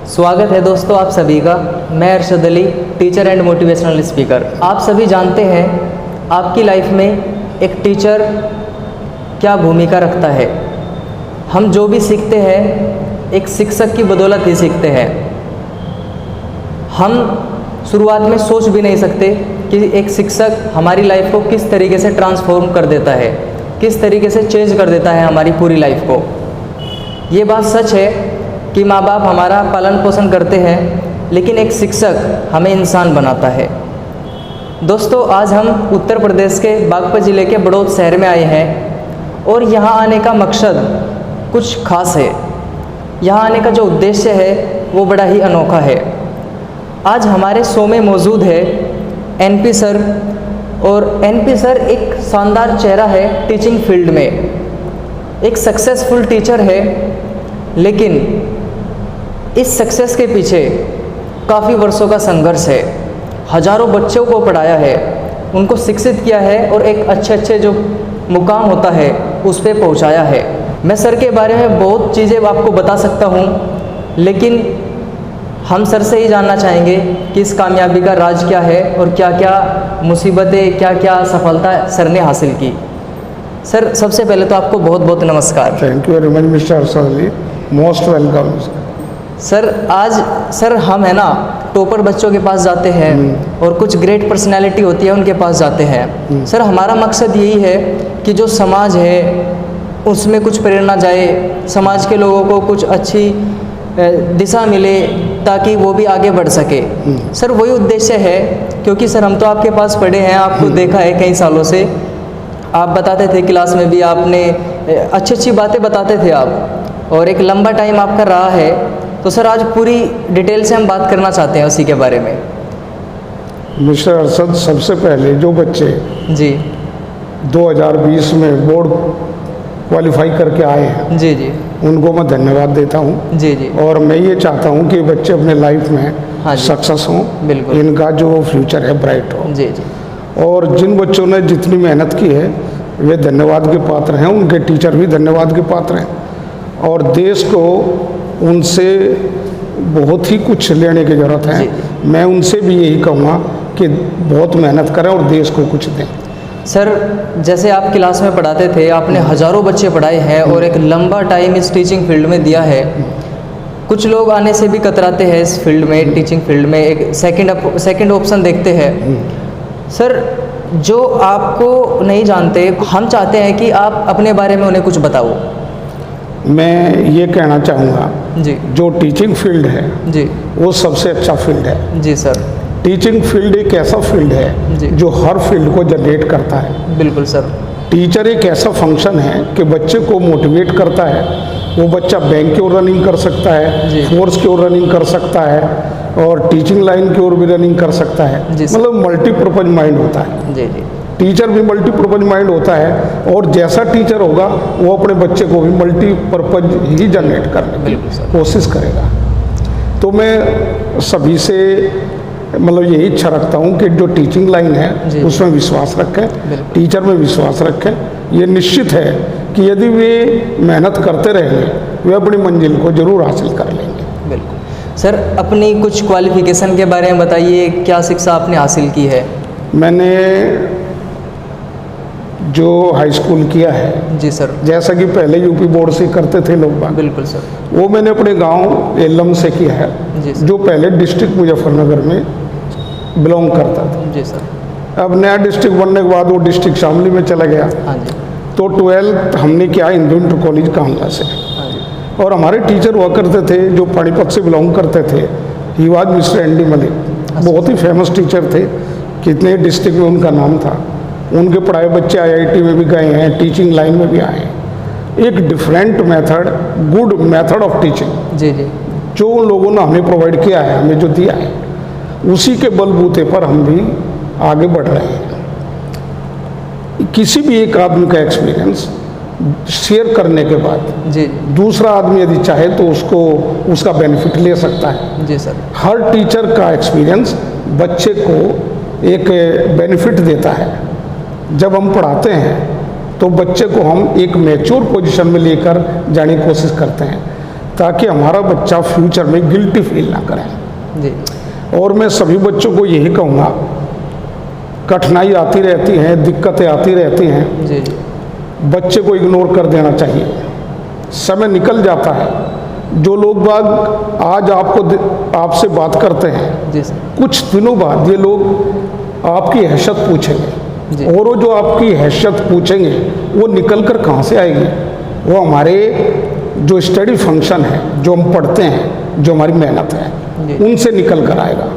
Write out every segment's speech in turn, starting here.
स्वागत है दोस्तों आप सभी का। मैं Arshad Ali, teacher and motivational speaker. आप सभी जानते हैं आपकी लाइफ में एक टीचर क्या भूमिका रखता है। हम जो भी सीखते हैं एक शिक्षक की बदौलत ही सीखते हैं। हम शुरुआत में सोच भी नहीं सकते कि एक शिक्षक हमारी लाइफ को किस तरीके से ट्रांसफॉर्म कर देता है, किस तरीके से चेंज कर देता है हमारी पूरी लाइफ को। ये बात सच है कि माँ बाप हमारा पालन पोषण करते हैं, लेकिन एक शिक्षक हमें इंसान बनाता है। दोस्तों, आज हम उत्तर प्रदेश के बागपत ज़िले के बड़ौद शहर में आए हैं और यहाँ आने का मकसद कुछ खास है। यहाँ आने का जो उद्देश्य है वो बड़ा ही अनोखा है। आज हमारे शो में मौजूद है एनपी सर, और एनपी सर एक शानदार चेहरा है टीचिंग फील्ड में, एक सक्सेसफुल टीचर है, लेकिन इस सक्सेस के पीछे काफ़ी वर्षों का संघर्ष है। हजारों बच्चों को पढ़ाया है, उनको शिक्षित किया है और एक अच्छे जो मुकाम होता है उस पर पहुँचाया है। मैं सर के बारे में बहुत चीज़ें आपको बता सकता हूँ, लेकिन हम सर से ही जानना चाहेंगे कि इस कामयाबी का राज क्या है और क्या क्या मुसीबतें, क्या क्या सफलता सर ने हासिल की। सर, सबसे पहले तो आपको बहुत बहुत नमस्कार। Thank you very much mister Arshad Ali, most welcome. Sir, आज सर हम है ना टॉपर बच्चों के पास जाते हैं और कुछ ग्रेट पर्सनैलिटी होती है उनके पास जाते हैं। सर, हमारा मकसद यही है कि जो समाज है उसमें कुछ प्रेरणा जाए, समाज के लोगों को कुछ अच्छी दिशा मिले ताकि वो भी आगे बढ़ सके। सर, वही उद्देश्य है, क्योंकि सर हम तो आपके पास पढ़े हैं, आपको देखा है कई सालों से। आप बताते थे क्लास में भी, आपने अच्छी बातें बताते थे आप, और एक लंबा टाइम आपका रहा है। तो सर आज पूरी डिटेल से हम बात करना चाहते हैं उसी के बारे में। मिस्टर अरशद, सबसे पहले जो बच्चे जी 2020 में बोर्ड क्वालिफाई करके आए हैं, जी जी, उनको मैं धन्यवाद देता हूं। जी जी, और मैं ये चाहता हूं कि बच्चे अपने लाइफ में हाँ जी, सक्सेस हों, बिल्कुल, इनका जो फ्यूचर है ब्राइट हो। जी जी। और जिन बच्चों ने जितनी मेहनत की है वे धन्यवाद के पात्र हैं, उनके टीचर भी धन्यवाद के पात्र हैं, और देश को उनसे बहुत ही कुछ लेने की ज़रूरत है। मैं उनसे भी यही कहूँगा कि बहुत मेहनत करें और देश को कुछ दें। सर, जैसे आप क्लास में पढ़ाते थे, आपने हज़ारों बच्चे पढ़ाए हैं और एक लंबा टाइम इस टीचिंग फील्ड में दिया है। कुछ लोग आने से भी कतराते हैं इस फील्ड में, टीचिंग फील्ड में, एक सेकंड ऑप्शन देखते हैं। सर, जो आपको नहीं जानते, हम चाहते हैं कि आप अपने बारे में उन्हें कुछ बताओ। मैं ये कहना चाहूँगा जी, जो टीचिंग फील्ड है जी, वो सबसे अच्छा फील्ड है। जी सर। टीचिंग फील्ड एक ऐसा फील्ड है जो हर फील्ड को जनरेट करता है। बिल्कुल सर। टीचर एक ऐसा फंक्शन है कि बच्चे को मोटिवेट करता है। वो बच्चा बैंक की ओर रनिंग कर सकता है, फोर्स की ओर रनिंग कर सकता है, और टीचिंग लाइन की ओर भी रनिंग कर सकता है। मतलब मल्टीपर्पज माइंड होता है। जी जी। टीचर भी मल्टीपर्पज माइंड होता है, और जैसा टीचर होगा वो अपने बच्चे को भी मल्टीपर्पज ही जनरेट करने की कोशिश करेगा। तो मैं सभी से मतलब यही इच्छा रखता हूँ कि जो टीचिंग लाइन है उसमें विश्वास रखें, टीचर में विश्वास रखें। ये निश्चित है कि यदि वे मेहनत करते रहेंगे वे अपनी मंजिल को जरूर हासिल कर लेंगे। बिल्कुल। सर, अपनी कुछ क्वालिफिकेशन के बारे में बताइए, क्या शिक्षा आपने हासिल की है? मैंने जो हाई स्कूल किया है, जी सर, जैसा कि पहले यूपी बोर्ड से करते थे लोग बात, बिल्कुल सर, वो मैंने अपने गांव एलम से किया है, जो पहले डिस्ट्रिक्ट मुजफ्फरनगर में बिलोंग करता था। जी सर। अब नया डिस्ट्रिक्ट बनने के बाद वो डिस्ट्रिक्ट शामली में चला गया। हाँ जी। तो 12th हमने किया हिंदू इंटर कॉलेज कांगड़ा से। हाँ जी। और हमारे टीचर हुआ करते थे जो पानीपत से बिलोंग करते थे, he was mister N D Malik. बहुत ही फेमस टीचर थे, कितने डिस्ट्रिक्ट में उनका नाम था। उनके पढ़ाए बच्चे IIT में भी गए हैं, टीचिंग लाइन में भी आए हैं। एक different method, good method of teaching जी जी, जो उन लोगों ने हमें प्रोवाइड किया है, हमें जो दिया है, उसी के बलबूते पर हम भी आगे बढ़ रहे हैं। किसी भी एक आदमी का एक्सपीरियंस शेयर करने के बाद जी, दूसरा आदमी यदि चाहे तो उसको उसका बेनिफिट ले सकता है। जी सर। हर टीचर का एक्सपीरियंस बच्चे को एक बेनिफिट देता है। जब हम पढ़ाते हैं तो बच्चे को हम एक मैच्योर पोजीशन में लेकर जाने की कोशिश करते हैं, ताकि हमारा बच्चा फ्यूचर में गिल्टी फील ना करे। जी और मैं सभी बच्चों को यही कहूँगा, कठिनाई आती रहती है, दिक्कतें आती रहती हैं, जी जी बच्चे को इग्नोर कर देना चाहिए। समय निकल जाता है। जो लोग बाग आज आपसे बात करते हैं, जी सर, कुछ दिनों बाद ये लोग आपकी हैसियत जी। पूछेंगे, और वो जो आपकी हैसियत पूछेंगे वो निकल कर कहाँ से आएगी? वो हमारे जो स्टडी फंक्शन है, जो हम पढ़ते हैं, जो हमारी मेहनत है, जी। उनसे निकल कर आएगा।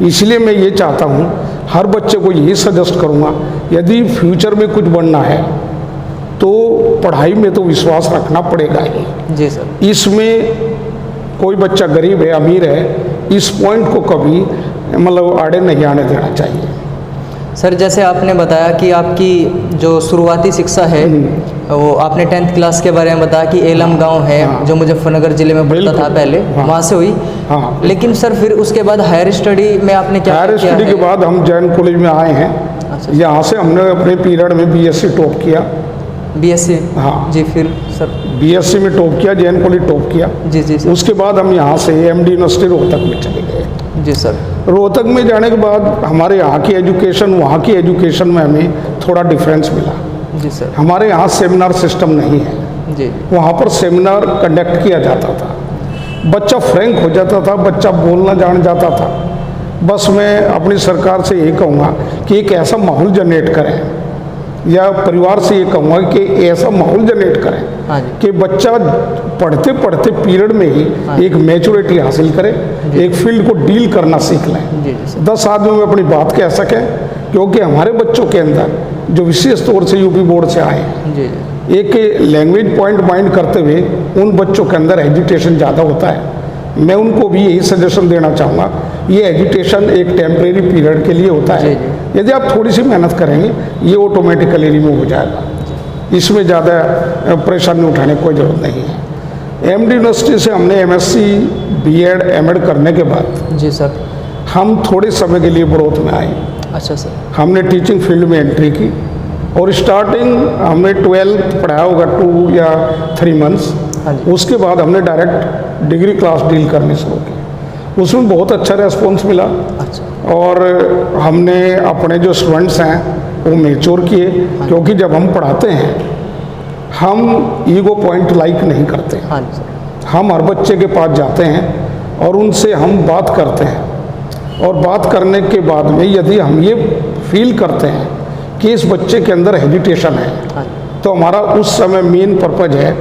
इसलिए मैं ये चाहता हूँ, हर बच्चे को यही सजेस्ट करूँगा, यदि फ्यूचर में कुछ बनना है तो पढ़ाई में तो विश्वास रखना पड़ेगा ही। जी सर, इसमें कोई बच्चा गरीब है अमीर है, इस पॉइंट को कभी मतलब आड़े नहीं आने देना चाहिए। सर जैसे आपने बताया कि आपकी जो शुरुआती शिक्षा है वो आपने 10th क्लास के बारे में बताया कि एलम गांव है, हाँ। जो मुजफ्फरनगर जिले में पड़ता बिल्कुल। था पहले, हाँ। वहाँ से हुई। हाँ। लेकिन सर फिर उसके बाद हायर स्टडी में आपने क्या हायर किया स्टडी है? के बाद हम जैन कॉलेज में आए हैं। अच्छा। यहाँ से हमने अपने पीरियड में बीएससी टॉप किया। बीएससी? हाँ। जी, फिर सर? बीएससी में टॉप किया, जैन कॉलेज टॉप किया। जी जी सर। उसके बाद हम यहाँ से एमडी यूनिवर्सिटी रोहतक में चले गए। जी सर। रोहतक में जाने के बाद हमारे यहाँ की एजुकेशन वहाँ की एजुकेशन में हमें थोड़ा डिफरेंस मिला। जी सर। हमारे यहाँ सेमिनार सिस्टम नहीं है, जी वहाँ पर सेमिनार कंडक्ट किया जाता था, बच्चा फ्रैंक हो जाता था, बच्चा बोलना जान जाता था। बस मैं अपनी सरकार से यही कहूँगा कि एक ऐसा माहौल जनरेट करें, या परिवार से ये कहूँगा कि ऐसा माहौल जनरेट करें हाँ जी। कि बच्चा पढ़ते पढ़ते पीरियड में हाँ। ही एक मैच्योरिटी हासिल करे, एक फील्ड को डील करना सीख लें। जी जी सर। 10 आदमियों में अपनी बात कह सकें, क्योंकि हमारे बच्चों के अंदर जो विशेष तौर से यूपी बोर्ड से आए हैं, जी जी। एक लैंग्वेज पॉइंट माइंड करते हुए उन बच्चों के अंदर एजुटेशन ज़्यादा होता है। मैं उनको भी यही सजेशन देना चाहूँगा, ये एजुटेशन एक टेम्परेरी पीरियड के लिए होता है। जी, यदि आप थोड़ी सी मेहनत करेंगे ये ऑटोमेटिकली रिमूव हो जाएगा, इसमें ज़्यादा परेशानी उठाने की कोई ज़रूरत नहीं है। एमडी यूनिवर्सिटी से हमने एमएससी बीएड एमएड करने के बाद जी सर। हम थोड़े समय के लिए बड़ौत में आए। अच्छा सर। हमने टीचिंग फील्ड में एंट्री की, और स्टार्टिंग हमने 12th पढ़ाया होगा 2 या 3 मंथ्स। हाँ जी। उसके बाद हमने डायरेक्ट डिग्री क्लास डील करनी शुरू की। उसमें बहुत अच्छा रेस्पॉन्स मिला, अच्छा। और हमने अपने जो स्टूडेंट्स हैं वो मेच्योर किए, क्योंकि जब हम पढ़ाते हैं हम ईगो पॉइंट लाइक नहीं करते। हाँ जी सर। हम हर बच्चे के पास जाते हैं और उनसे हम बात करते हैं, और बात करने के बाद में यदि हम ये फील करते हैं कि इस बच्चे के अंदर हेजिटेशन है, हाँ जी। तो हमारा उस समय मेन पर्पज है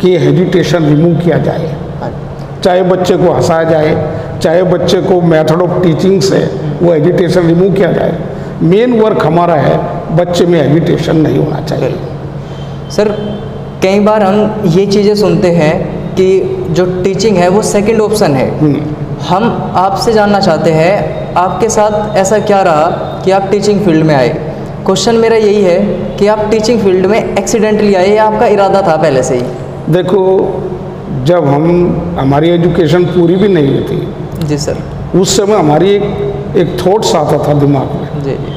कि हेजिटेशन रिमूव किया जाए। हाँ जी। चाहे बच्चे को हंसाया जाए, चाहे बच्चे को मेथड ऑफ टीचिंग से वो एजुटेशन रिमूव किया जाए। मेन वर्क हमारा है बच्चे में एजुटेशन नहीं होना चाहिए। सर कई बार हम ये चीज़ें सुनते हैं कि जो टीचिंग है वो सेकंड ऑप्शन है। हम आपसे जानना चाहते हैं आपके साथ ऐसा क्या रहा कि आप टीचिंग फील्ड में आए। क्वेश्चन मेरा यही है कि आप टीचिंग फील्ड में एक्सीडेंटली आए या आपका इरादा था पहले से ही? देखो, जब हमारी एजुकेशन पूरी भी नहीं हुई थी, जी सर। उस समय हमारी एक थॉट्स आता था दिमाग में जी जी।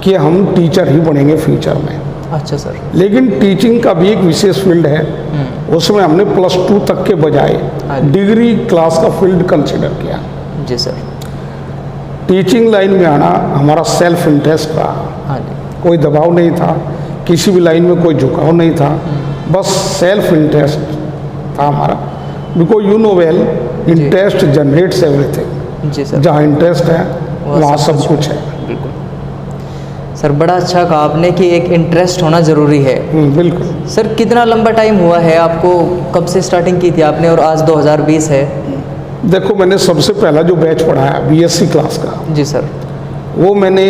कि हम टीचर ही बनेंगे फ्यूचर में। अच्छा सर। लेकिन टीचिंग का भी एक विशेष फील्ड है, उसमें हमने +2 तक के बजाय हाँ। डिग्री क्लास का फील्ड कंसिडर किया। जी सर। टीचिंग लाइन में आना हमारा सेल्फ इंटरेस्ट रहा, हाँ जी। कोई दबाव नहीं था, किसी भी लाइन में कोई झुकाव नहीं था, बस सेल्फ इंटरेस्ट था हमारा। Because you know well, interest generates everything. जी सर। जहाँ इंटरेस्ट है वहाँ सब कुछ है। बिल्कुल सर, बड़ा अच्छा कहा आपने कि एक इंटरेस्ट होना ज़रूरी है। बिल्कुल। सर कितना लंबा टाइम हुआ है आपको, कब से स्टार्टिंग की थी आपने, और आज 2020 है? देखो, मैंने सबसे पहला जो बैच पढ़ाया बीएससी क्लास का, जी सर। वो मैंने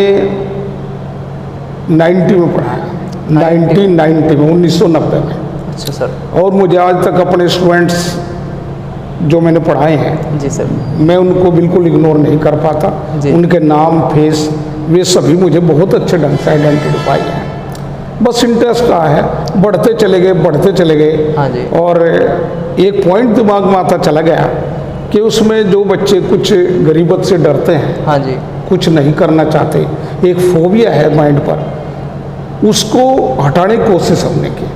90 में पढ़ाया, 1990 में, 1990 में। अच्छा सर। और मुझे आज तक अपने स्टूडेंट्स जो मैंने पढ़ाए हैं, जी सर। मैं उनको बिल्कुल इग्नोर नहीं कर पाता। जी। उनके नाम, फेस, वे सभी मुझे बहुत अच्छे ढंग से आइडेंटिफाई हैं। बस इंटरेस्ट रहा है, बढ़ते चले गए, बढ़ते चले गए। हाँ जी। और एक पॉइंट दिमाग में आता चला गया कि उसमें जो बच्चे कुछ गरीबत से डरते हैं, हाँ जी। कुछ नहीं करना चाहते, एक फोबिया है माइंड पर, उसको हटाने की कोशिश हमने की।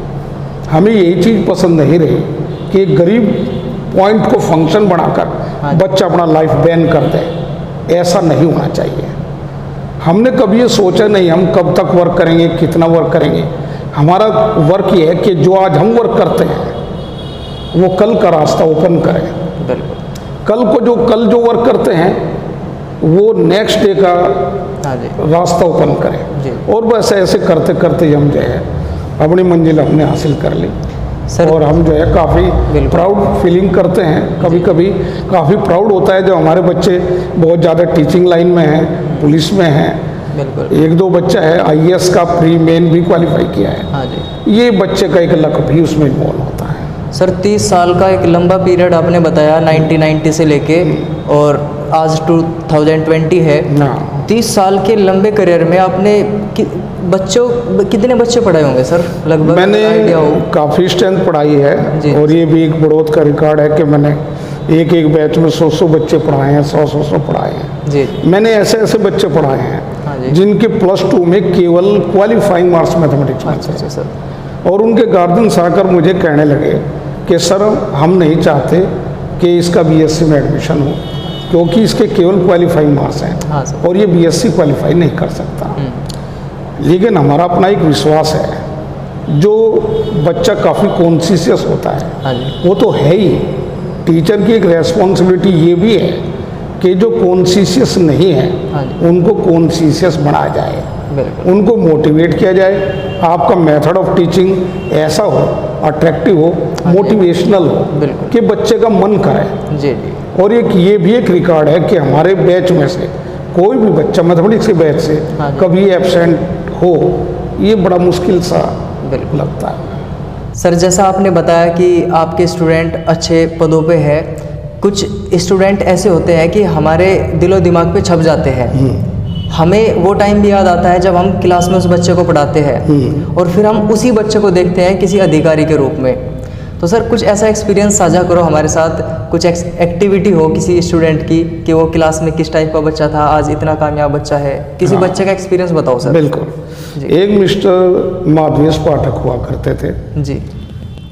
हमें यही चीज़ पसंद नहीं रही कि गरीब पॉइंट को फंक्शन बनाकर हाँ। बच्चा अपना लाइफ बैन कर दे, ऐसा नहीं होना चाहिए। हमने कभी ये सोचा नहीं हम कब तक वर्क करेंगे, कितना वर्क करेंगे। हमारा वर्क ये है कि जो आज हम वर्क करते हैं वो कल का रास्ता ओपन करें। बिल्कुल। कल जो वर्क करते हैं वो नेक्स्ट डे का हाँ जी। रास्ता ओपन जी। करें। और बस ऐसे करते करते हम जो है अपनी मंजिल हमने हासिल कर ली सर। और हम जो है काफ़ी बिल्कुल। प्राउड फीलिंग करते हैं। कभी कभी काफ़ी प्राउड होता है जब हमारे बच्चे बहुत ज़्यादा टीचिंग लाइन में हैं, पुलिस में हैं। बिल्कुल। एक दो बच्चा है IAS का प्री मेन भी क्वालिफाई किया है। हाँ जी। ये बच्चे का एक लक भी उसमें इन्वॉल्व होता है। सर 30 साल का एक लंबा पीरियड आपने बताया, 1990 से लेके और आज 2020 है। ना 30 साल के लंबे करियर में आपने कितने बच्चे पढ़ाए होंगे सर लगभग? मैंने आइडिया हो? काफ़ी स्ट्रेंथ पढ़ाई जी। है और ये भी एक बढ़ोत का रिकॉर्ड है कि मैंने एक बैच में 100 बच्चे पढ़ाए हैं, 100 पढ़ाए हैं। जी। मैंने ऐसे बच्चे पढ़ाए हैं हाँ जी। जिनके +2 में केवल क्वालिफाइंग मार्क्स मैथमेटिक्स में थे। अच्छा सर। और उनके गार्जियंस आकर मुझे कहने लगे कि सर हम नहीं चाहते कि इसका BSc में एडमिशन हो क्योंकि इसके केवल क्वालिफाइंग मार्क्स हैं हाँ सर। और ये BSc क्वालिफाई नहीं कर सकता। लेकिन हमारा अपना एक विश्वास है, जो बच्चा काफ़ी कॉन्शियस होता है हाँ जी। वो तो है ही। टीचर की एक रेस्पॉन्सिबिलिटी ये भी है कि जो कॉन्शियस नहीं है हाँ जी। उनको कॉन्शियस बनाया जाए, बिल्कुल। उनको मोटिवेट किया जाए। आपका मेथड ऑफ टीचिंग ऐसा हो, अट्रैक्टिव हो, मोटिवेशनल हो बिल्कुल। कि बच्चे का मन करे। जी जी। और ये भी एक रिकॉर्ड है कि हमारे बैच में से कोई भी बच्चा मैथमेटिक्स के बैच से हाँ जी। कभी एब्सेंट हो, ये बड़ा मुश्किल सा बिल्कुल लगता है। सर, जैसा आपने बताया कि आपके स्टूडेंट अच्छे पदों पे है, कुछ स्टूडेंट ऐसे होते हैं कि हमारे दिलो दिमाग पे छप जाते हैं। हमें वो टाइम भी याद आता है जब हम क्लास में उस बच्चे को पढ़ाते हैं और फिर हम उसी बच्चे को देखते हैं किसी अधिकारी के रूप में। तो सर कुछ ऐसा एक्सपीरियंस साझा करो हमारे साथ, कुछ एक्टिविटी हो किसी स्टूडेंट की कि वो क्लास में किस टाइप का बच्चा था, आज इतना कामयाब बच्चा है, किसी बच्चे का एक्सपीरियंस बताओ सर। बिल्कुल। एक मिस्टर माधवेश पाठक हुआ करते थे जी।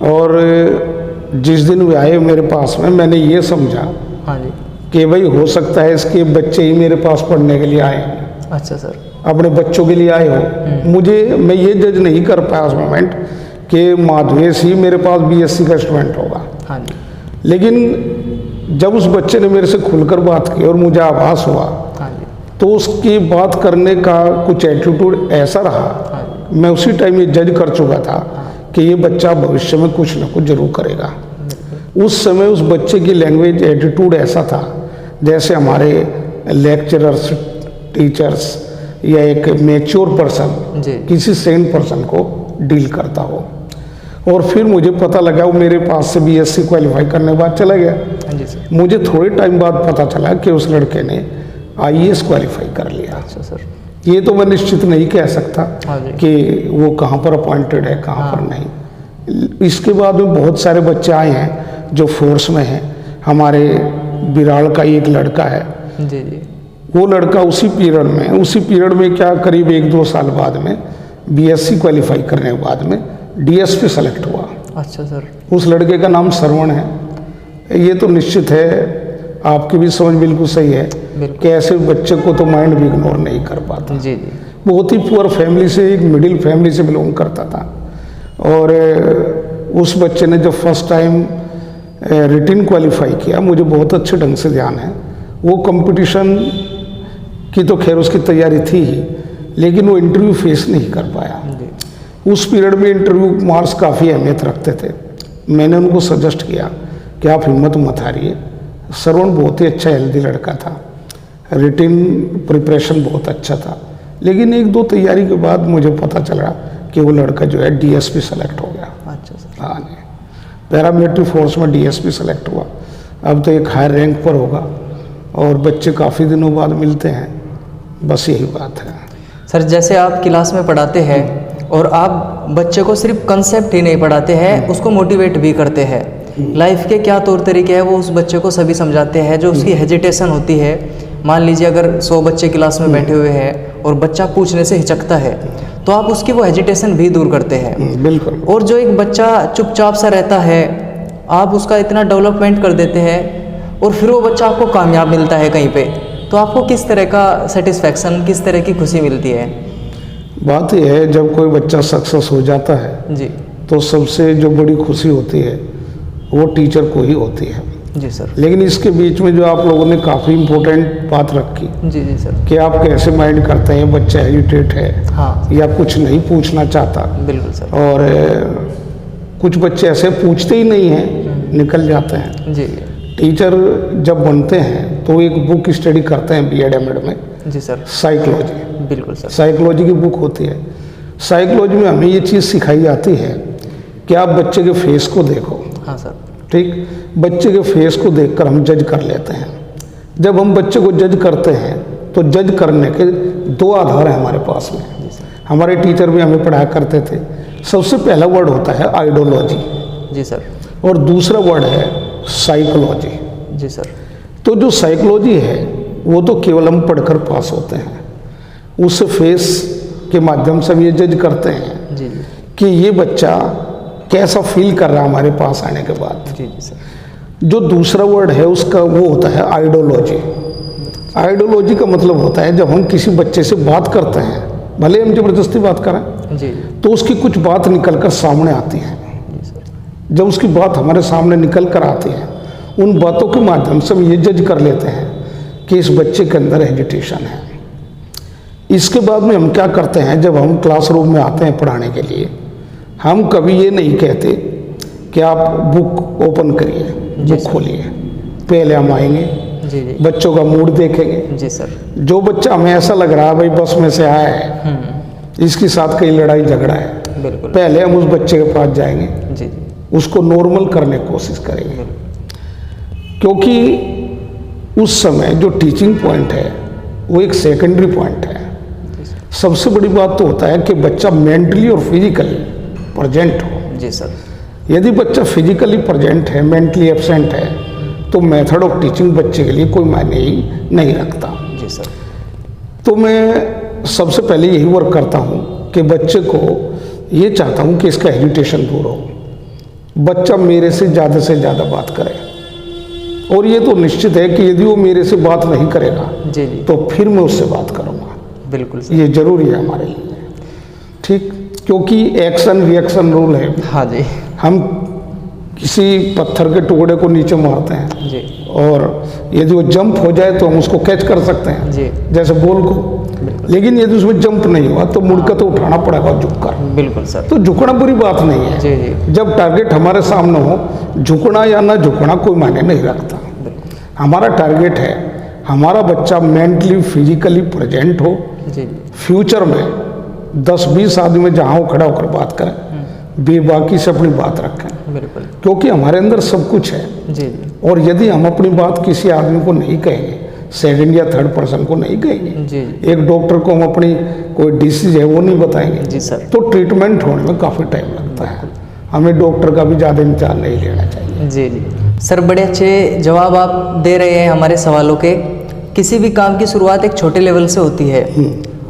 और जिस दिन वे आए मेरे पास में, मैंने ये समझा हाँ जी। कि भाई हो सकता है इसके बच्चे ही मेरे पास पढ़ने के लिए आए हैं, अच्छा सर। अपने बच्चों के लिए आए हो। मैं ये जज नहीं कर पाया उस मोमेंट कि माधवेश ही मेरे पास BSc का स्टूडेंट होगा। हाँ जी। लेकिन जब उस बच्चे ने मेरे से खुलकर बात की और मुझे आभास हुआ, हाँ जी। तो उसकी बात करने का कुछ एटीट्यूड ऐसा रहा, हाँ मैं उसी टाइम ये जज कर चुका था कि ये बच्चा भविष्य में कुछ ना कुछ जरूर करेगा। उस समय उस बच्चे की लैंग्वेज एटीट्यूड ऐसा था जैसे हमारे लेक्चरर्स, टीचर्स या एक मैच्योर पर्सन जी। किसी सेंट पर्सन को डील करता हो। और फिर मुझे पता लगा वो मेरे पास से BSc क्वालिफाई करने के बाद चला गया। हाँ जी सर। मुझे थोड़े टाइम बाद पता चला कि उस लड़के ने IAS क्वालिफाई कर लिया। अच्छा सर। ये तो मैं निश्चित नहीं कह सकता हाँ जी। कि वो कहाँ पर अपॉइंटेड है, कहाँ पर नहीं। इसके बाद में बहुत सारे बच्चे आए हैं जो फोर्स में हैं। हमारे बिराड़ का एक लड़का है, जी जी। वो लड़का उसी पीरियड में क्या करीब 1-2 साल बाद में BSc क्वालिफाई करने के बाद में DSP सेलेक्ट हुआ। अच्छा सर। उस लड़के का नाम श्रवण है। ये तो निश्चित है, आपकी भी समझ बिल्कुल सही है कि ऐसे बच्चे को तो माइंड भी इग्नोर नहीं कर पाता। जी जी। बहुत ही पुअर फैमिली से, एक मिडिल फैमिली से बिलोंग करता था। और उस बच्चे ने जब फर्स्ट टाइम रिटिन क्वालिफाई किया, मुझे बहुत अच्छे ढंग से ध्यान है, वो कंपटीशन की तो खैर उसकी तैयारी थी ही, लेकिन वो इंटरव्यू फेस नहीं कर पाया। उस पीरियड में इंटरव्यू मार्क्स काफ़ी अहमियत रखते थे। मैंने उनको सजेस्ट किया कि आप हिम्मत मत हारिए। श्रवण बहुत ही अच्छा हेल्दी लड़का था, रिटिन प्रिपरेशन बहुत अच्छा था, लेकिन 1-2 तैयारी के बाद मुझे पता चला कि वो लड़का जो है DSP सेलेक्ट हो गया। अच्छा सर। हाँ जी, पैरामिलिट्री फोर्स में DSP सेलेक्ट हुआ। अब तो एक हायर रैंक पर होगा और बच्चे काफ़ी दिनों बाद मिलते हैं, बस यही बात है। सर, जैसे आप क्लास में पढ़ाते हैं और आप बच्चे को सिर्फ कंसेप्ट ही नहीं पढ़ाते हैं, उसको मोटिवेट भी करते हैं। लाइफ के क्या तौर तरीके हैं वो उस बच्चे को सभी समझाते हैं। जो उसकी हेजिटेशन होती है, मान लीजिए अगर 100 बच्चे क्लास में बैठे हुए हैं और बच्चा पूछने से हिचकता है, तो आप उसकी वो हेजिटेशन भी दूर करते हैं। बिल्कुल। और जो एक बच्चा चुपचाप सा रहता है, आप उसका इतना डेवलपमेंट कर देते हैं और फिर वो बच्चा आपको कामयाब मिलता है कहीं पे, तो आपको किस तरह का सेटिस्फैक्शन, किस तरह की खुशी मिलती है? बात यह है, जब कोई बच्चा सक्सेस हो जाता है जी तो सबसे जो बड़ी खुशी होती है वो टीचर को ही होती है। जी सर। लेकिन इसके बीच में जो आप लोगों ने काफ़ी इम्पोर्टेंट बात रखी जी जी सर। कि आप कैसे माइंड करते हैं, बच्चा एजुटेट है हाँ या कुछ नहीं पूछना चाहता, बिल्कुल सर। और कुछ बच्चे ऐसे पूछते ही नहीं हैं, निकल जाते हैं। जी टीचर जब बनते हैं तो एक बुक स्टडी करते हैं B.Ed M.Ed में, जी सर। साइकोलॉजी। बिल्कुल सर। साइकोलॉजी की बुक होती है। साइकोलॉजी में हमें ये चीज़ सिखाई जाती है कि आप बच्चे के फेस को देखो। हाँ सर। ठीक, बच्चे के फेस को देखकर हम जज कर लेते हैं। जब हम बच्चे को जज करते हैं तो जज करने के दो आधार हैं हमारे पास में। जी सर। हमारे टीचर भी हमें पढ़ाया करते थे। सबसे पहला वर्ड होता है आइडियोलॉजी जी सर। और दूसरा वर्ड है साइकोलॉजी। जी सर। तो जो साइकोलॉजी है वो तो केवल हम पढ़कर पास होते हैं, उस फेस के माध्यम से हम ये जज करते हैं जी जी कि ये बच्चा कैसा फील कर रहा है हमारे पास आने के बाद। जी जी सर। जो दूसरा वर्ड है उसका वो होता है आइडियोलॉजी। आइडियोलॉजी का मतलब होता है जब हम किसी बच्चे से बात करते हैं, भले हम जबरदस्ती बात करें, जी तो उसकी कुछ बात निकल कर सामने आती है। जी सर। जब उसकी बात हमारे सामने निकल कर आती है, उन बातों के माध्यम से हम ये जज कर लेते हैं कि इस बच्चे के अंदर एजुटेशन है। इसके बाद में हम क्या करते हैं, जब हम क्लासरूम में आते हैं पढ़ाने के लिए, हम कभी ये नहीं कहते कि आप बुक ओपन करिए, बुक खोलिए। पहले हम आएंगे, जी जी बच्चों का मूड देखेंगे। जी सर। जो बच्चा हमें ऐसा लग रहा है भाई बस में से आया है, इसके साथ कई लड़ाई झगड़ा है, बिल्कुल। पहले हम उस बच्चे के पास जाएंगे, जी जी उसको नॉर्मल करने की कोशिश करेंगे। क्योंकि उस समय जो टीचिंग पॉइंट है वो एक सेकेंडरी पॉइंट है। सबसे बड़ी बात तो होता है कि बच्चा मेंटली और फिजिकली प्रेजेंट हो। जी सर। यदि बच्चा फिजिकली प्रेजेंट है, मेंटली एब्सेंट है, तो मेथड ऑफ टीचिंग बच्चे के लिए कोई मायने ही नहीं रखता। जी सर। तो मैं सबसे पहले यही वर्क करता हूँ कि बच्चे को ये चाहता हूँ कि इसका एजुटेशन दूर हो, बच्चा मेरे से ज़्यादा बात करे। और ये तो निश्चित है कि यदि वो मेरे से बात नहीं करेगा जी जी तो फिर मैं उससे बात करूँगा। बिल्कुल सर। ये जरूरी है हमारे लिए, ठीक, क्योंकि एक्शन रिएक्शन रूल है। हाँ जी हम किसी पत्थर के टुकड़े को नीचे मारते हैं जी और यदि वो जंप हो जाए तो हम उसको कैच कर सकते हैं, जी जैसे बॉल को। लेकिन यदि उसमें जंप नहीं हुआ तो मुड़कर तो उठाना पड़ेगा झुककर। बिल्कुल सर। तो झुकना बुरी बात नहीं है। जी जी जब टारगेट हमारे सामने हो, झुकना या ना झुकना कोई मायने नहीं रखता। हमारा टारगेट है हमारा बच्चा मेंटली फिजिकली प्रेजेंट हो, जी जी फ्यूचर में 10-20 आदमी में जहाँ वो खड़ा होकर बात करें, बेबाकी से अपनी बात रखें, बिल्कुल। क्योंकि हमारे अंदर सब कुछ है। जी जी और यदि हम अपनी बात किसी आदमी को नहीं कहेंगे, सेकंड या थर्ड पर्सन को नहीं कहेंगे, जी एक डॉक्टर को हम अपनी कोई डिसीज है वो नहीं बताएंगे, जी सर। तो ट्रीटमेंट होने में काफ़ी टाइम लगता है। हमें डॉक्टर का भी ज़्यादा इंतजार नहीं लेना चाहिए। जी जी सर, बड़े अच्छे जवाब आप दे रहे हैं हमारे सवालों के। किसी भी काम की शुरुआत एक छोटे लेवल से होती है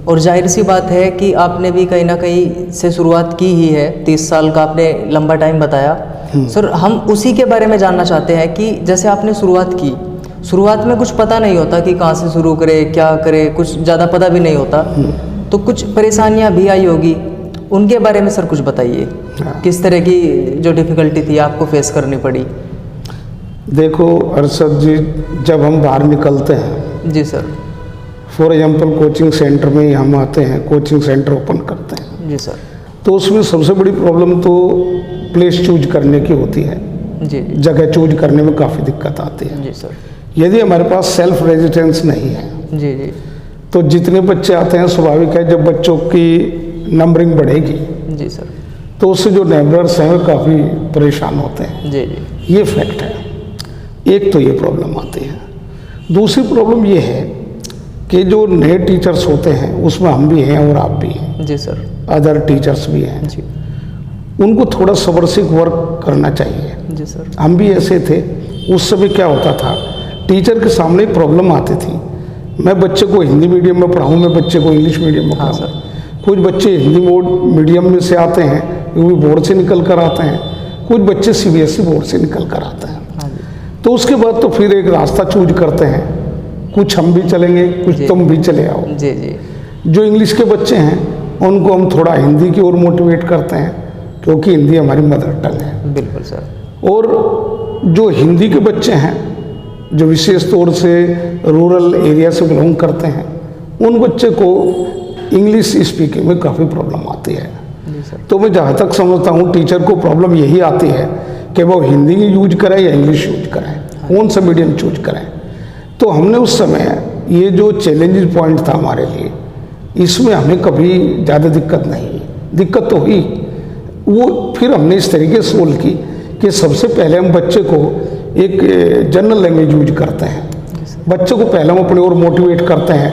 और जाहिर सी बात है कि आपने भी कहीं ना कहीं से शुरुआत की ही है। 30 साल का आपने लंबा टाइम बताया। सर, हम उसी के बारे में जानना चाहते हैं कि जैसे आपने शुरुआत की, शुरुआत में कुछ पता नहीं होता कि कहाँ से शुरू करे, क्या करे, कुछ ज़्यादा पता भी नहीं होता, तो कुछ परेशानियाँ भी आई होगी, उनके बारे में सर कुछ बताइए। किस तरह की जो डिफ़िकल्टी थी आपको फेस करनी पड़ी? देखो अरशद जी, जब हम बाहर निकलते हैं, जी sir. For example coaching centre में हम आते हैं, कोचिंग सेंटर ओपन करते हैं, जी सर। तो उसमें सबसे बड़ी प्रॉब्लम तो प्लेस चूज करने की होती है। जी जी जगह चूज करने में काफ़ी दिक्कत आती है। जी सर। यदि हमारे पास सेल्फ रेजिडेंस नहीं है जी जी तो जितने बच्चे आते हैं, स्वाभाविक है जब बच्चों की नंबरिंग बढ़ेगी जी सर। तो उससे जो नेबरर्स हैं वो काफ़ी परेशान होते हैं। जी जी ये फैक्ट है। एक तो ये प्रॉब्लम आती है। दूसरी प्रॉब्लम ये है कि जो नए टीचर्स होते हैं उसमें हम भी हैं और आप भी हैं, जी सर। अदर टीचर्स भी हैं, जी उनको थोड़ा सब्र से वर्क करना चाहिए। जी सर। हम भी ऐसे थे। उस समय क्या होता था, टीचर के सामने प्रॉब्लम आती थी। मैं बच्चे को हिंदी मीडियम में पढ़ाऊँ, मैं बच्चे को इंग्लिश मीडियम में हाँ पढ़ाऊँ। कुछ बच्चे हिंदी मीडियम में से आते हैं, वो भी बोर्ड से निकल कर आते हैं। कुछ बच्चे सीबीएसई बोर्ड से निकल कर आते हैं। हाँ जी। तो उसके बाद तो फिर एक रास्ता चूज करते हैं, कुछ हम भी चलेंगे, कुछ जी। तुम भी चले आओ। जी जी। जो इंग्लिश के बच्चे हैं उनको हम थोड़ा हिंदी की ओर मोटिवेट करते हैं, क्योंकि हिंदी हमारी मदर टंग है। बिल्कुल सर। और जो हिंदी के बच्चे हैं, जो विशेष तौर से रूरल एरिया से बिलोंग करते हैं, उन बच्चे को इंग्लिश स्पीकिंग में काफ़ी प्रॉब्लम आती है। जी सर। तो मैं जहाँ तक समझता हूँ टीचर को प्रॉब्लम यही आती है कि वो हिंदी यूज करें या इंग्लिश यूज करें, कौन सा मीडियम चूज करें। तो हमने उस समय ये जो चैलेंजिंग पॉइंट था हमारे लिए, इसमें हमें कभी ज़्यादा दिक्कत नहीं हुई। दिक्कत तो हुई, वो फिर हमने इस तरीके से सोल्व की कि सबसे पहले हम बच्चे को एक जनरल लैंग्वेज यूज करते हैं। बच्चे को पहले हम अपनी ओर मोटिवेट करते हैं,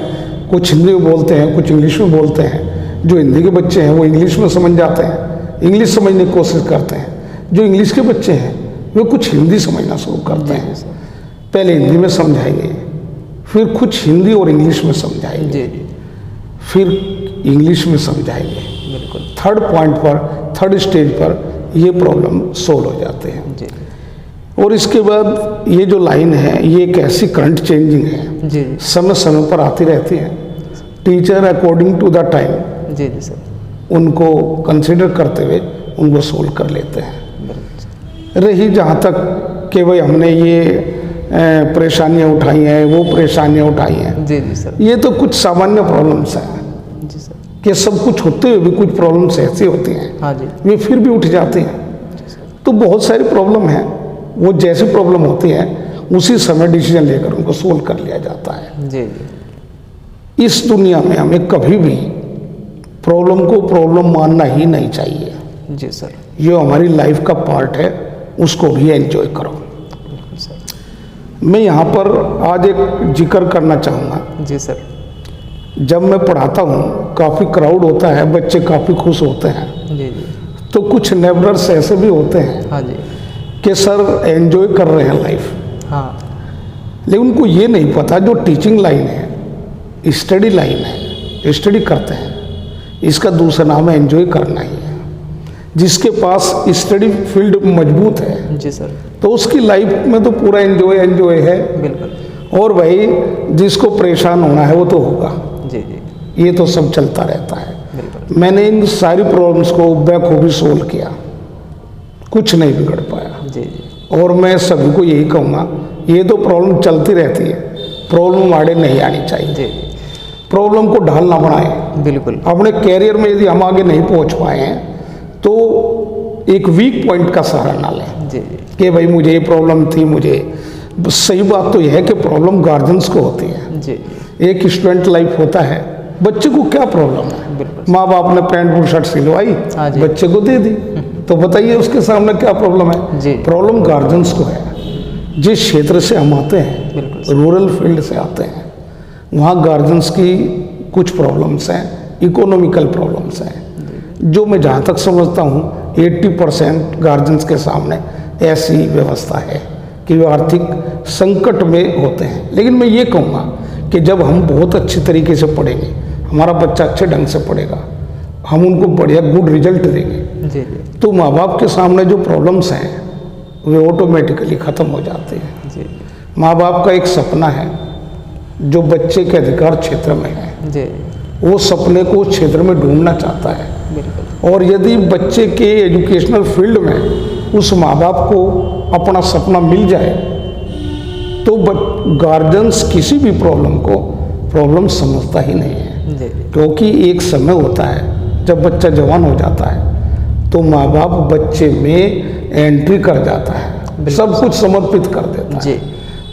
कुछ हिंदी में बोलते हैं, कुछ इंग्लिश में बोलते हैं। जो हिंदी के बच्चे हैं वो इंग्लिश में समझ जाते हैं, इंग्लिश समझने की कोशिश करते हैं। जो इंग्लिश के बच्चे हैं वे कुछ हिंदी समझना शुरू करते हैं। पहले हिंदी में समझाएंगे, फिर कुछ हिंदी और इंग्लिश में समझाएंगे, जी जी। फिर इंग्लिश में समझाएंगे। बिल्कुल। थर्ड पॉइंट पर, थर्ड स्टेज पर ये प्रॉब्लम सोल्व हो जाते हैं। जी और इसके बाद ये जो लाइन है ये एक ऐसी करंट चेंजिंग है, जी समय समय पर आती रहती है। Teacher according to the time जी जी सर। उनको कंसिडर करते हुए उनको सोल्व कर लेते हैं। बिल्कुल। रही जहाँ तक कि भाई हमने ये परेशानियाँ उठाई हैं, वो परेशानियाँ उठाई हैं, जी जी सर। ये तो कुछ सामान्य प्रॉब्लम्स हैं जी सर। कि सब कुछ होते हुए भी कुछ प्रॉब्लम्स ऐसी होती हैं हाँ जी। वे फिर भी उठ जाते हैं। तो बहुत सारी प्रॉब्लम है, वो जैसी प्रॉब्लम होती है उसी समय डिसीजन लेकर उनको सोल्व कर लिया जाता है। जी जी। इस दुनिया में हमें कभी भी प्रॉब्लम को प्रॉब्लम मानना ही नहीं चाहिए। जी सर। ये हमारी लाइफ का पार्ट है, उसको भी एंजॉय करो। बिल्कुल सर। मैं यहाँ पर आज एक जिक्र करना चाहूँगा। जी सर। जब मैं पढ़ाता हूँ काफ़ी क्राउड होता है, बच्चे काफ़ी खुश होते हैं, जी जी। तो कुछ नेबरर्स ऐसे भी होते हैं हाँ जी। कि सर एंजॉय कर रहे हैं लाइफ, हाँ। लेकिन उनको ये नहीं पता जो टीचिंग लाइन है, स्टडी लाइन है, स्टडी करते हैं, इसका दूसरा नाम है एंजॉय करना ही है। जिसके पास स्टडी फील्ड मजबूत है जी सर। तो उसकी लाइफ में तो पूरा एंजॉय है। बिल्कुल। और भाई जिसको परेशान होना है वो तो होगा, जी जी। ये तो सब चलता रहता है। बिल्कुल। मैंने इन सारी प्रॉब्लम्स को बखूबी सोल्व किया, कुछ नहीं बिगड़ पाया। जी जी। और मैं सभी को यही कहूँगा, ये तो प्रॉब्लम चलती रहती है, प्रॉब्लम आड़े नहीं आनी चाहिए। जी। प्रॉब्लम को ढाल ना बनाएं। बिल्कुल। अपने कैरियर में यदि हम आगे नहीं पहुंच पाए हैं तो एक वीक पॉइंट का सहारा ना लें जी जी। कि भाई मुझे ये प्रॉब्लम थी, मुझे। सही बात तो यह है कि प्रॉब्लम गार्जियंस को होती है। जी जी। एक स्टूडेंट लाइफ होता है, बच्चे को क्या प्रॉब्लम है? बिल्कुल। माँ बाप ने पैंट और शर्ट सिलवाई, हाँ जी। बच्चे को दे दी, तो बताइए उसके सामने क्या प्रॉब्लम है? जी। प्रॉब्लम गार्जियंस को है। जिस क्षेत्र से हम आते हैं, बिल्कुल। रूरल फील्ड से आते हैं, वहाँ गार्जियंस की कुछ प्रॉब्लम्स हैं, इकोनॉमिकल प्रॉब्लम्स हैं, जो मैं जहाँ तक समझता हूँ 80% गार्जियंस के सामने ऐसी व्यवस्था है कि वे आर्थिक संकट में होते हैं। लेकिन मैं ये कहूँगा कि जब हम बहुत अच्छी तरीके से पढ़ेंगे, हमारा बच्चा अच्छे ढंग से पढ़ेगा, हम उनको बढ़िया गुड रिजल्ट देंगे, जी जी। तो माँ बाप के सामने जो प्रॉब्लम्स हैं वे ऑटोमेटिकली ख़त्म हो जाते हैं। जी माँ बाप का एक सपना है जो बच्चे के अधिकार क्षेत्र में है, जी। वो सपने को उस क्षेत्र में ढूंढना चाहता है। बिल्कुल। और यदि बच्चे के एजुकेशनल फील्ड में उस माँ बाप को अपना सपना मिल जाए तो गार्जियंस किसी भी प्रॉब्लम को प्रॉब्लम समझता ही नहीं है। जी। क्योंकि एक समय होता है जब बच्चा जवान हो जाता है तो माँ बाप बच्चे में एंट्री कर जाता है, सब कुछ समर्पित कर देता है। जी।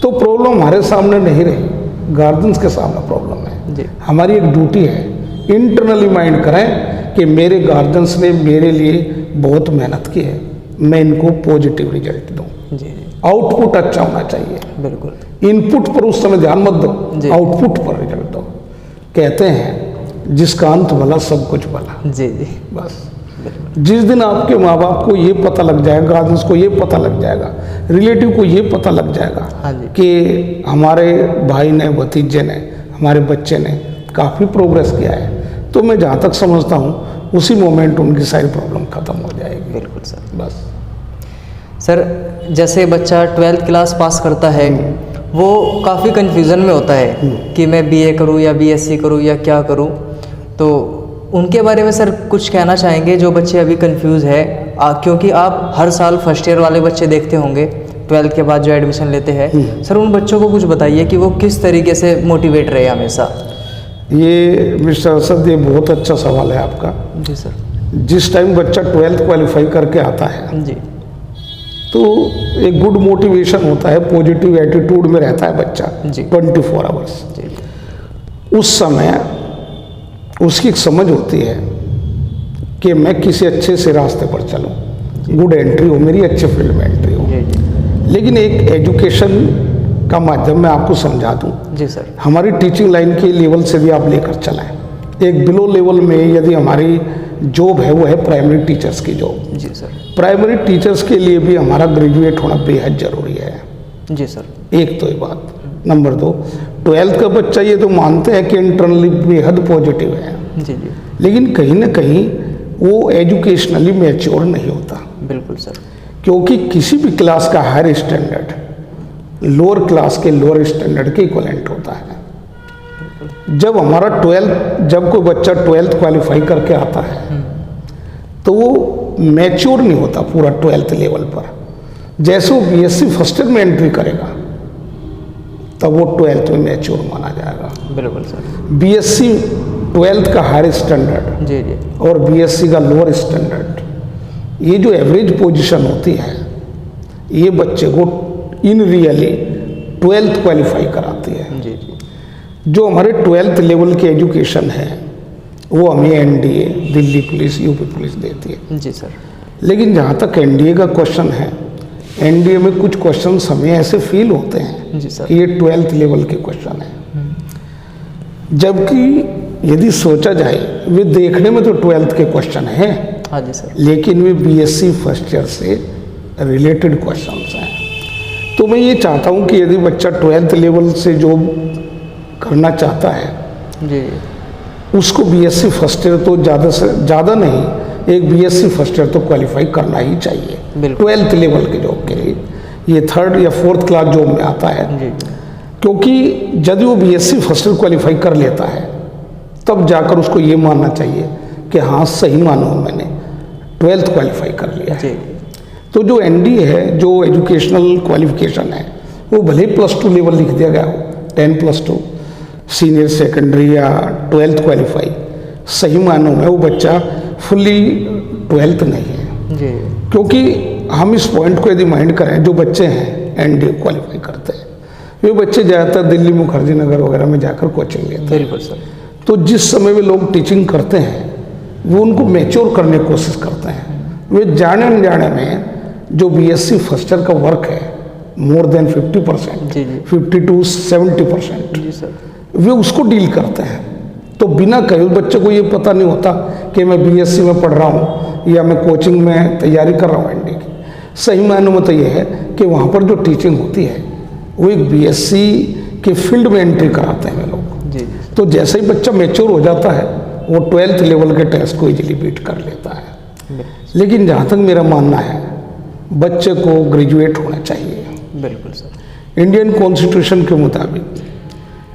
तो प्रॉब्लम हमारे सामने नहीं रही, गार्जियंस के सामने प्रॉब्लम है। जी। हमारी एक ड्यूटी है, इंटरनली माइंड करें कि मेरे गार्जियंस ने मेरे लिए बहुत मेहनत की है, मैं इनको पॉजिटिव रिजल्ट दूँ। जी जी। आउटपुट अच्छा होना चाहिए। बिल्कुल। इनपुट पर उस समय ध्यान मत जी। दो, आउटपुट पर रिजल्ट दो। कहते हैं जिसका अंत भला सब कुछ भला। जी जी। बस जिस दिन आपके माँ बाप को ये पता लग जाएगा, गार्जियंस को ये पता लग जाएगा, रिलेटिव को ये पता लग जाएगा हाँ जी। कि हमारे भाई ने, भतीजे ने, हमारे बच्चे ने काफ़ी प्रोग्रेस किया है, तो मैं जहाँ तक समझता हूँ उसी मोमेंट उनकी सारी प्रॉब्लम खत्म हो जाएगी। बिल्कुल सर। बस सर जैसे बच्चा 12th क्लास पास करता है वो काफ़ी कन्फ्यूज़न में होता है कि मैं बीए करूं या बीएससी करूं या क्या करूं, तो उनके बारे में सर कुछ कहना चाहेंगे जो बच्चे अभी कंफ्यूज है? क्योंकि आप हर साल फर्स्ट ईयर वाले बच्चे देखते होंगे 12th के बाद जो एडमिशन लेते हैं, सर उन बच्चों को कुछ बताइए कि वो किस तरीके से मोटिवेट रहे हमेशा। ये मिस्टर असद, ये बहुत अच्छा सवाल है आपका। जी सर। जिस टाइम बच्चा 12th क्वालिफाई करके आता है जी तो एक गुड मोटिवेशन होता है, पॉजिटिव एटीट्यूड में रहता है बच्चा जी। 24 आवर्स। जी उस समय उसकी एक समझ होती है कि मैं किसी अच्छे से रास्ते पर चलूं, गुड एंट्री हो मेरी, अच्छे फील्ड में एंट्री हो। जी लेकिन एक एजुकेशन का माध्यम मैं आपको समझा दूं, जी सर। हमारी टीचिंग लाइन के लेवल से भी आप लेकर चलाएं। एक बिलो लेवल में यदि हमारी जॉब है वो है प्राइमरी टीचर्स की जॉब। जी सर। प्राइमरी टीचर्स के लिए भी हमारा ग्रेजुएट होना बेहद ज़रूरी है। जी सर। एक तो ये बात। नंबर 2, 12th का बच्चा ये तो मानते हैं कि इंटरनली बेहद पॉजिटिव है, जी जी लेकिन कहीं ना कहीं वो एजुकेशनली मैच्योर नहीं होता। बिल्कुल सर। क्योंकि किसी भी क्लास का हायर स्टैंडर्ड लोअर क्लास के लोअर स्टैंडर्ड के इक्वलेंट होता है। जब हमारा 12th, जब कोई बच्चा 12th क्वालिफाई करके आता है तो वो मैच्योर नहीं होता पूरा 12th लेवल पर। जैसे वो बीएससी फर्स्ट ईयर में एंट्री करेगा तब वो 12th में मैच्योर माना जाएगा। बिल्कुल सर। बीएससी 12th का हायर स्टैंडर्ड जी जी और बीएससी का लोअर स्टैंडर्ड, ये जो एवरेज पोजीशन होती है ये बच्चे को इन रियली 12th क्वालिफाई कराती है। जी जी जो हमारे 12th लेवल की एजुकेशन है वो हमें NDA, Delhi police, UP police देती है। जी सर। लेकिन जहाँ तक एनडीए का क्वेश्चन है, एनडीए में कुछ क्वेश्चन हमें ऐसे फील होते हैं जी सर। कि ये 12th लेवल के क्वेश्चन है, जबकि यदि सोचा जाए वे देखने में तो 12th के क्वेश्चन हैं। हाँ जी सर। लेकिन वे बीएससी फर्स्ट ईयर से रिलेटेड क्वेश्चंस हैं। तो मैं ये चाहता हूँ कि यदि बच्चा 12th लेवल से जो करना चाहता है जी उसको बीएससी फर्स्ट ईयर तो ज़्यादा से ज़्यादा नहीं, एक बीएससी फर्स्ट ईयर तो क्वालिफाई करना ही चाहिए बिल्कुल। 12th लेवल के जॉब के लिए। ये 3rd या 4th क्लास जॉब में आता है, जी क्योंकि यदि वो बीएससी फर्स्ट ईयर क्वालिफाई कर लेता है तब जाकर उसको ये मानना चाहिए कि हाँ सही मानो मैंने 12th क्वालिफाई कर लिया है। जी तो जो एनडीए है, जो एजुकेशनल क्वालिफिकेशन है, वो भले +2 लेवल लिख दिया गया हो, 10+2 सीनियर सेकेंडरी या 12th क्वालिफाई, सही मानों में वो बच्चा फुल्ली 12th नहीं है। जी क्योंकि हम इस पॉइंट को यदि माइंड करें, जो बच्चे हैं एनडीए क्वालिफाई करते हैं वे बच्चे ज़्यादातर दिल्ली, मुखर्जी नगर वगैरह में जाकर कोचिंग लेते हैं। बिल्कुल सर। तो जिस समय वे लोग टीचिंग करते हैं वो उनको मैच्योर करने की कोशिश करते हैं। वे जाने अनजाने में जो बीएससी फर्स्ट ईयर का वर्क है मोर देन 50%, जी जी 50 to 70%, जी सर। वे उसको डील करते हैं। तो बिना कहे उस बच्चे को ये पता नहीं होता कि मैं बीएससी में पढ़ रहा हूँ या मैं कोचिंग में तैयारी कर रहा हूँ एनडी की। सही मायनों में तो ये है कि वहाँ पर जो टीचिंग होती है वो एक बीएससी के फील्ड में एंट्री कराते हैं वे लोग। जी तो जैसे ही बच्चा मैच्योर हो जाता है वो 12th लेवल के टेस्ट को इजीली बीट कर लेता है। लेकिन जहाँ तक मेरा मानना है बच्चे को ग्रेजुएट होना चाहिए। बिल्कुल सर। इंडियन कॉन्स्टिट्यूशन के मुताबिक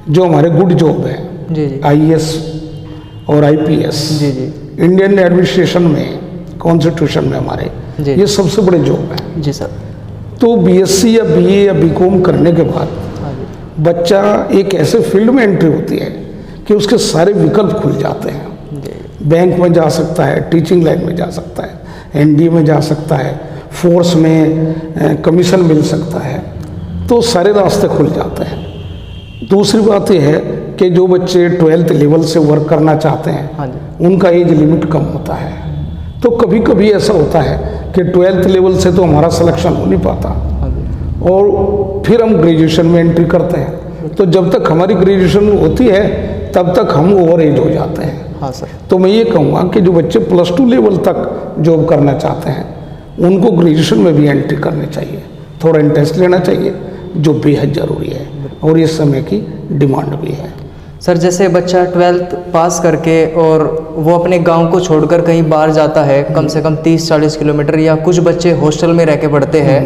जो हमारे गुड जॉब है, जी जी आईएएस और आईपीएस, जी जी इंडियन एडमिनिस्ट्रेशन में, कॉन्स्टिट्यूशन में हमारे जी। ये सबसे बड़े जॉब है। जी सर। तो बीएससी या बीए या बीकॉम करने के बाद हाँ जी बच्चा एक ऐसे फील्ड में एंट्री होती है कि उसके सारे विकल्प खुल जाते हैं। जी बैंक में जा सकता है, टीचिंग लाइन में जा सकता है, एनडीए में जा सकता है, फोर्स में कमीशन मिल सकता है, तो सारे रास्ते खुल जाते हैं। दूसरी बात यह है कि जो बच्चे 12th लेवल से वर्क करना चाहते हैं हाँ जी उनका एज लिमिट कम होता है। तो कभी कभी ऐसा होता है कि 12th लेवल से तो हमारा सिलेक्शन हो नहीं पाता हाँ जी और फिर हम ग्रेजुएशन में एंट्री करते हैं। तो जब तक हमारी ग्रेजुएशन होती है तब तक हम ओवर एज हो जाते हैं। हाँ सर। तो मैं ये कहूँगा कि जो बच्चे +2 लेवल तक जॉब करना चाहते हैं उनको ग्रेजुएशन में भी एंट्री करनी चाहिए, थोड़ा इंटरेस्ट लेना चाहिए, जो बेहद ज़रूरी है और इस समय की डिमांड भी है। सर जैसे बच्चा 12th पास करके और वो अपने गांव को छोड़कर कहीं बाहर जाता है, कम से कम 30-40 किलोमीटर, या कुछ बच्चे हॉस्टल में रह के पढ़ते हैं,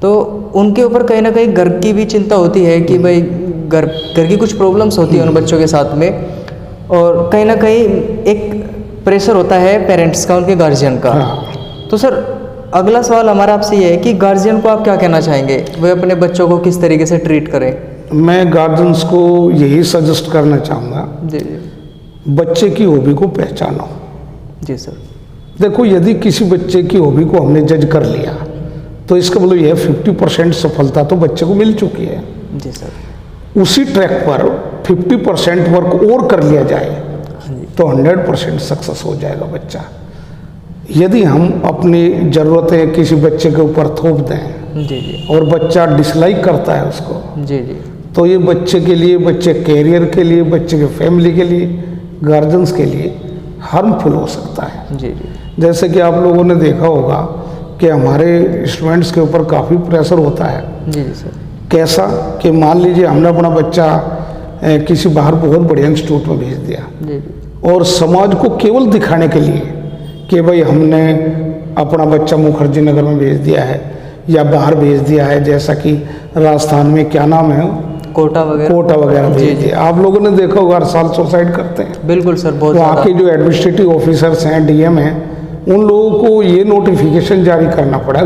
तो उनके ऊपर कहीं ना कहीं घर की भी चिंता होती है कि भाई घर की कुछ प्रॉब्लम्स होती हैं उन बच्चों के साथ में, और कहीं ना कहीं एक प्रेशर होता है पेरेंट्स का, उनके गार्जियन का। तो सर अगला सवाल हमारा आपसे ये है कि गार्जियन को आप क्या कहना चाहेंगे, वे अपने बच्चों को किस तरीके से ट्रीट करें? मैं गार्जियंस को यही सजेस्ट करना चाहूँगा, जी जी बच्चे की हॉबी को पहचानो। जी सर। देखो, यदि किसी बच्चे की हॉबी को हमने जज कर लिया तो इसका मतलब यह 50% सफलता तो बच्चे को मिल चुकी है। जी सर। उसी ट्रैक पर 50% वर्क और कर लिया जाए तो 100% सक्सेस हो जाएगा बच्चा। यदि हम अपनी ज़रूरतें किसी बच्चे के ऊपर थोप दें जी जी और बच्चा डिसलाइक करता है उसको, जी जी, तो ये बच्चे के लिए, बच्चे कैरियर के लिए, बच्चे के फैमिली के लिए, गार्जियंस के लिए हार्मफुल हो सकता है। जी जी जैसे कि आप लोगों ने देखा होगा कि हमारे स्टूडेंट्स के ऊपर काफ़ी प्रेशर होता है। जी जी सर। कैसा कि मान लीजिए हमने अपना बच्चा किसी बाहर बहुत बढ़िया इंस्टीट्यूट में भेज दिया, जी जी और समाज को केवल दिखाने के लिए कि भाई हमने अपना बच्चा मुखर्जी नगर में भेज दिया है या बाहर भेज दिया है, जैसा कि राजस्थान में क्या नाम है, कोटा वगैरह भेज दिया। आप लोगों ने देखा होगा हर साल सुसाइड करते हैं। बिल्कुल सर, बहुत वहाँ के जो एडमिनिस्ट्रेटिव ऑफिसर्स हैं, डीएम हैं, उन लोगों को ये नोटिफिकेशन जारी करना पड़ा,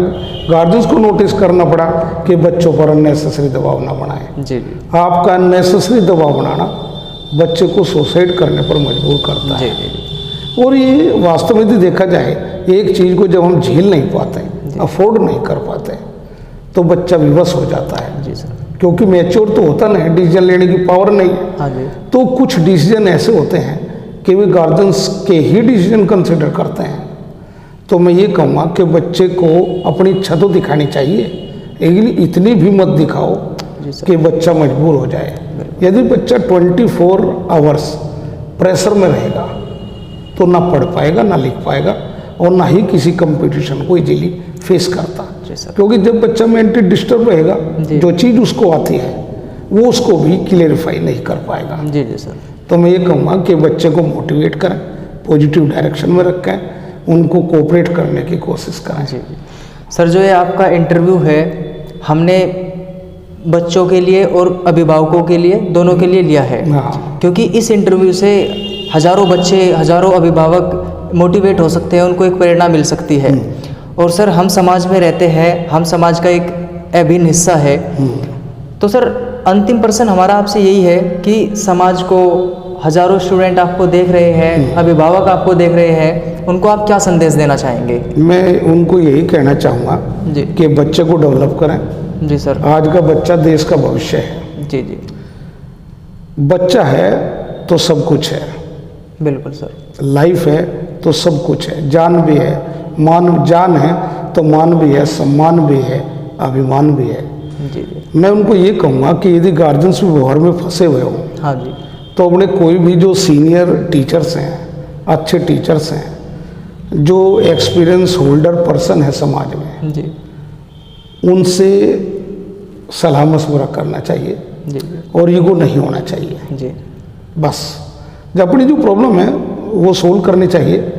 गार्जियंस को नोटिस करना पड़ा कि बच्चों पर अननेसेसरी दबाव ना बनाएं। जी जी आपका अननेसेसरी दबाव बनाना बच्चे को सुसाइड करने पर मजबूर करता है। जी जी और ये वास्तव में यदि देखा जाए, एक चीज़ को जब हम झेल नहीं पाते, अफोर्ड नहीं कर पाते, तो बच्चा विवश हो जाता है। जी सर। क्योंकि मैच्योर तो होता नहीं, डिसीजन लेने की पावर नहीं है। हाँ जी। तो कुछ डिसीजन ऐसे होते हैं कि वे गार्जियंस के ही डिसीजन कंसिडर करते हैं। तो मैं ये कहूँगा कि बच्चे को अपनी इच्छा तो दिखानी चाहिए, लेकिन इतनी भी मत दिखाओ कि बच्चा मजबूर हो जाए। यदि बच्चा 24 आवर्स प्रेशर में रहेगा तो ना पढ़ पाएगा, ना लिख पाएगा, और ना ही किसी कंपटीशन को इजीली फेस करता। क्योंकि जब बच्चा मेंटली डिस्टर्ब रहेगा, जो चीज़ उसको आती है वो उसको भी क्लियरिफाई नहीं कर पाएगा। जी जी सर। तो मैं ये कहूँगा कि बच्चे को मोटिवेट करें, पॉजिटिव डायरेक्शन में रखें, उनको कोऑपरेट करने की कोशिश करें। जी सर, जो ये आपका इंटरव्यू है, हमने बच्चों के लिए और अभिभावकों के लिए, दोनों के लिए लिया है। हाँ। क्योंकि इस इंटरव्यू से हज़ारों बच्चे, हज़ारों अभिभावक मोटिवेट हो सकते हैं, उनको एक प्रेरणा मिल सकती है। और सर हम समाज में रहते हैं, हम समाज का एक अभिन्न हिस्सा है। तो सर अंतिम प्रश्न हमारा आपसे यही है कि समाज को, हज़ारों स्टूडेंट आपको देख रहे हैं, अभिभावक आपको देख रहे हैं, उनको आप क्या संदेश देना चाहेंगे? मैं उनको यही कहना चाहूँगा जी कि बच्चे को डेवलप करें। जी सर। आज का बच्चा देश का भविष्य है। जी जी बच्चा है तो सब कुछ है, बिल्कुल सर। लाइफ है तो सब कुछ है, जान भी है, मान, जान है तो मान भी है, सम्मान भी है, अभिमान भी है। जी जी। मैं उनको ये कहूँगा कि यदि गार्जियंस भी व्यवहार में फंसे हुए हों, हाँ जी, तो अपने कोई भी जो सीनियर टीचर्स हैं, अच्छे टीचर्स हैं, जो एक्सपीरियंस होल्डर पर्सन है समाज में, जी उनसे सलाह मशवरा करना चाहिए जी और ईगो नहीं होना चाहिए। जी बस जब अपनी जो प्रॉब्लम है वो सोल्व करनी चाहिए।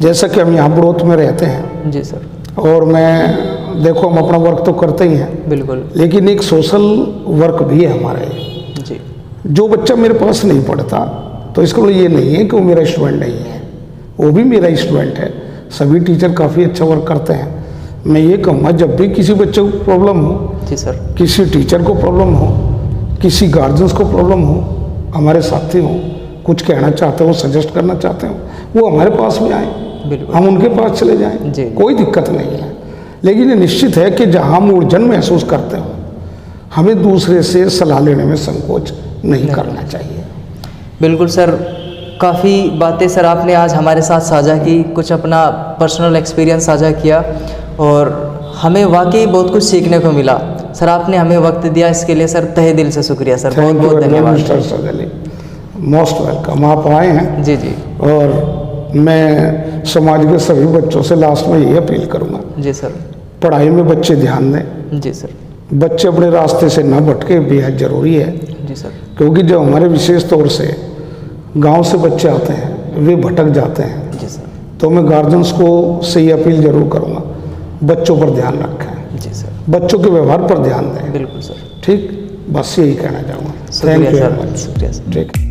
जैसा कि हम यहाँ बड़ौत में रहते हैं, जी सर। और मैं देखो हम अपना वर्क तो करते ही हैं, बिल्कुल। लेकिन एक सोशल वर्क भी है हमारे। जी जो बच्चा मेरे पास नहीं पढ़ता तो इसका मतलब ये नहीं है कि वो मेरा स्टूडेंट नहीं है, वो भी मेरा स्टूडेंट है। सभी टीचर काफ़ी अच्छा वर्क करते हैं। मैं ये कहूँगा जब भी किसी बच्चे को प्रॉब्लम हो, जी सर, किसी टीचर को प्रॉब्लम हो, किसी गार्जियंस को प्रॉब्लम हो, हमारे साथी हो, कुछ कहना चाहते हो, सजेस्ट करना चाहते हो, वो हमारे पास में आए, बिल्कुल। हम उनके पास चले जाएं, जी। कोई दिक्कत नहीं है। लेकिन ये निश्चित है कि जहाँ हम उलझन महसूस करते हो, हमें दूसरे से सलाह लेने में संकोच नहीं करना चाहिए। बिल्कुल सर, काफ़ी बातें सर आपने आज हमारे साथ साझा की, कुछ अपना पर्सनल एक्सपीरियंस साझा किया और हमें वाकई बहुत कुछ सीखने को मिला। सर आपने हमें वक्त दिया, इसके लिए सर तहे दिल से शुक्रिया सर, बहुत थैंक यू बहुत धन्यवाद। मिस्टर सजली, मोस्ट वेलकम। आप आए हैं जी जी और मैं समाज के सभी बच्चों से लास्ट में यही अपील करूँगा, जी सर। पढ़ाई में बच्चे ध्यान दें, जी सर। बच्चे अपने रास्ते से ना भटके बेहद ज़रूरी है, जी सर। क्योंकि जो हमारे विशेष तौर से गांव से बच्चे आते हैं वे भटक जाते हैं। जी सर। तो मैं गार्जियंस को से ये अपील जरूर करूँगा, बच्चों पर ध्यान रखें, जी सर। बच्चों के व्यवहार पर ध्यान दें। बिल्कुल सर। ठीक, बस यही कहना चाहूँगा। शुक्रिया thank you sir, very much. शुक्रिया सर। ठीक है।